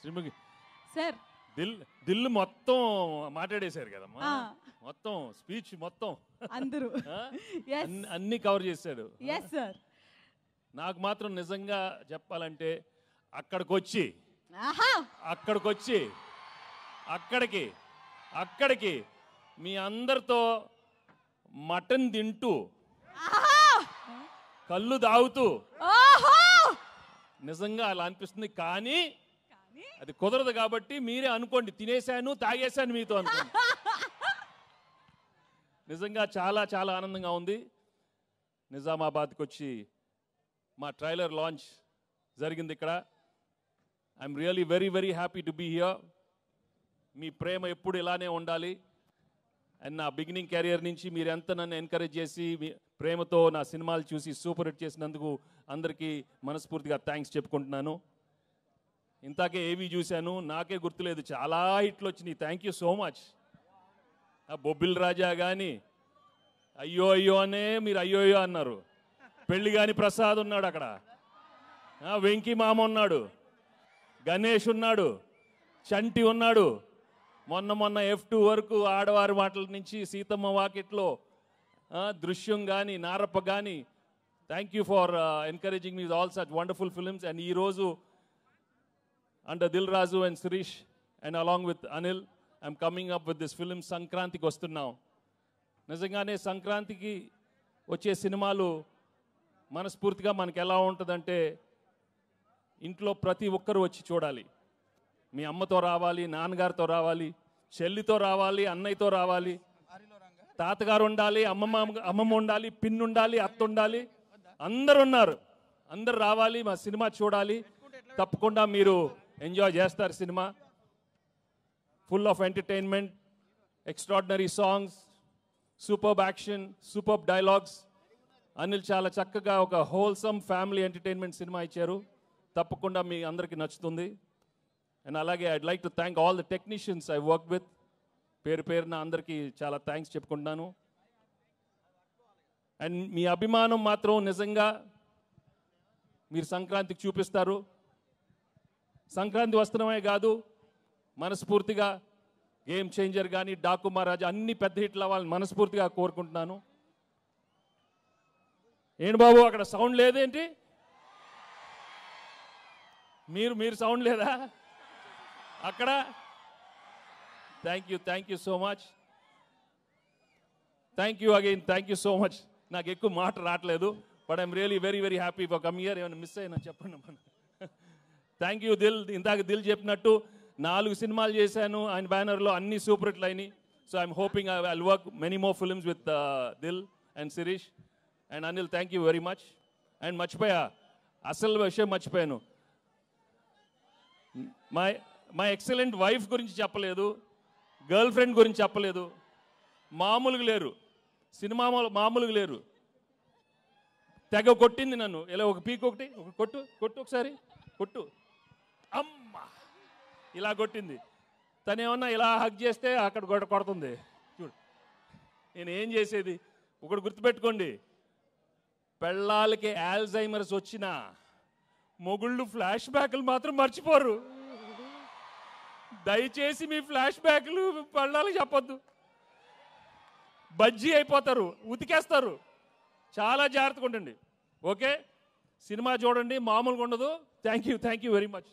Sreemukhi sir Dil మొత్తం మాట్లాడేశారు కదమ్మా, మొత్తం స్పీచ్ మొత్తం అందరూ అన్ని కవర్ చేశాడు. సార్ నాకు మాత్రం నిజంగా చెప్పాలంటే అక్కడికి మీ అందరితో మటన్ తింటూ కళ్ళు తాగుతూ నిజంగా అలా అనిపిస్తుంది. కానీ అది కుదరదు కాబట్టి మీరే అనుకోండి, తినేశాను తాగేశాను మీతో అనుకోండి. నిజంగా చాలా చాలా ఆనందంగా ఉంది. నిజామాబాద్కి వచ్చి మా ట్రైలర్ లాంచ్ జరిగింది ఇక్కడ. I'm really very very happy to be here. మీ ప్రేమ ఎప్పుడు ఇలానే ఉండాలి. అండ్ నా బిగినింగ్ కెరియర్ నుంచి మీరు ఎంత నన్ను ఎంకరేజ్ చేసి మీ ప్రేమతో నా సినిమాలు చూసి సూపర్ హిట్ చేసినందుకు అందరికీ మనస్ఫూర్తిగా థ్యాంక్స్ చెప్పుకుంటున్నాను. ఇంతాకే ఏవి చూశాను, నాకే గుర్తులేదు, చాలా హిట్లు వచ్చినాయి. Thank you so much. Bobbili Raja కానీ అయ్యో అయ్యో అనే మీరు అయ్యో అయ్యో అన్నారు. పెళ్లి కాని ప్రసాద్ ఉన్నాడు అక్కడ, వెంకీ మామ ఉన్నాడు, గణేష్ ఉన్నాడు, చంటి ఉన్నాడు. మొన్న F2 వరకు ఆడవారి మాటల నుంచి సీతమ్మ వాకిట్లో దృశ్యం కానీ నారప్ప కానీ. Thank you for encouraging me all such wonderful films. And ఈరోజు under Dil Raju and Shirish and along with Anil I'm coming up with this film. సంక్రాంతికి వస్తున్నాం. నిజంగానే సంక్రాంతికి వచ్చే సినిమాలు మనస్ఫూర్తిగా మనకి ఎలా ఉంటుందంటే ఇంట్లో ప్రతి ఒక్కరూ వచ్చి చూడాలి. మీ అమ్మతో రావాలి, నాన్నగారితో రావాలి, చెల్లితో రావాలి, అన్నయ్యతో రావాలి, తాతగారు ఉండాలి, అమ్మమ్మ ఉండాలి, పిన్ ఉండాలి, అత్త ఉండాలి, అందరు ఉన్నారు. అందరు రావాలి, మా సినిమా చూడాలి. తప్పకుండా మీరు ఎంజాయ్ చేస్తారు. Cinema full of entertainment, extraordinary songs, superb action, superb dialogues. Anil చాలా చక్కగా ఒక హోల్సమ్ ఫ్యామిలీ ఎంటర్టైన్మెంట్ సినిమా ఇచ్చారు. తప్పకుండా మీ అందరికీ నచ్చుతుంది. అండ్ అలాగే I'd like to thank all the technicians I work with. పేరున అందరికీ చాలా థ్యాంక్స్ చెప్పుకుంటున్నాను. అండ్ మీ అభిమానం మాత్రం నిజంగా మీరు సంక్రాంతికి చూపిస్తారు. సంక్రాంతి వస్తున్నామే కాదు, మనస్ఫూర్తిగా గేమ్ చేంజర్ కానీ, డాకు మహారాజా అన్ని పెద్ద హిట్లు అవ్వాలని మనస్ఫూర్తిగా కోరుకుంటున్నాను. ఏంటి బాబు అక్కడ సౌండ్ లేదేంటి? మీరు సౌండ్ లేదా అక్కడ? Thank you so much. Thank you again, thank you so much. నాకు ఎక్కువ మాట రావట్లేదు, but I'm really very very happy for come here. ఏమైనా మిస్ అయినా చెప్పండి. Thank you Dil. ఇందాక దిల్ చెప్పినట్టు 4 సినిమాలు చేశాను ఆయన బ్యానర్లో, అన్ని సూపర్ హిట్లు అయినాయి. So I'm hoping I will work many more films with Dil and Shirish and Anil. Thank you very much. And మర్చిపోయా, అసలు విషయం మర్చిపోయాను. మా ఎక్సలెంట్ వైఫ్ గురించి చెప్పలేదు, గర్ల్ ఫ్రెండ్ గురించి చెప్పలేదు. మామూలుగా లేరు, సినిమా మామూలుగా లేరు. తెగ కొట్టింది నన్ను. ఇలా ఒక పీక్ ఒకటి కొట్టు ఒకసారి కొట్టు, అమ్మ ఇలా కొట్టింది. తను ఏమన్నా ఇలా హగ్ చేస్తే అక్కడ కొడుతుంది. చూడు నేను ఏం చేసేది. ఒకటి గుర్తుపెట్టుకోండి, పెళ్ళాలకి ఆల్జైమర్స్ వచ్చినా మొగుళ్ళు ఫ్లాష్ బ్యాక్లు మాత్రం మర్చిపోరు. దయచేసి మీ ఫ్లాష్ బ్యాక్లు పెళ్ళాలకు చెప్పొద్దు, బజ్జీ అయిపోతారు, ఉతికేస్తారు. చాలా జాగ్రత్తగా ఉండండి. ఓకే, సినిమా చూడండి, మామూలుగా ఉండదు. Thank you very much.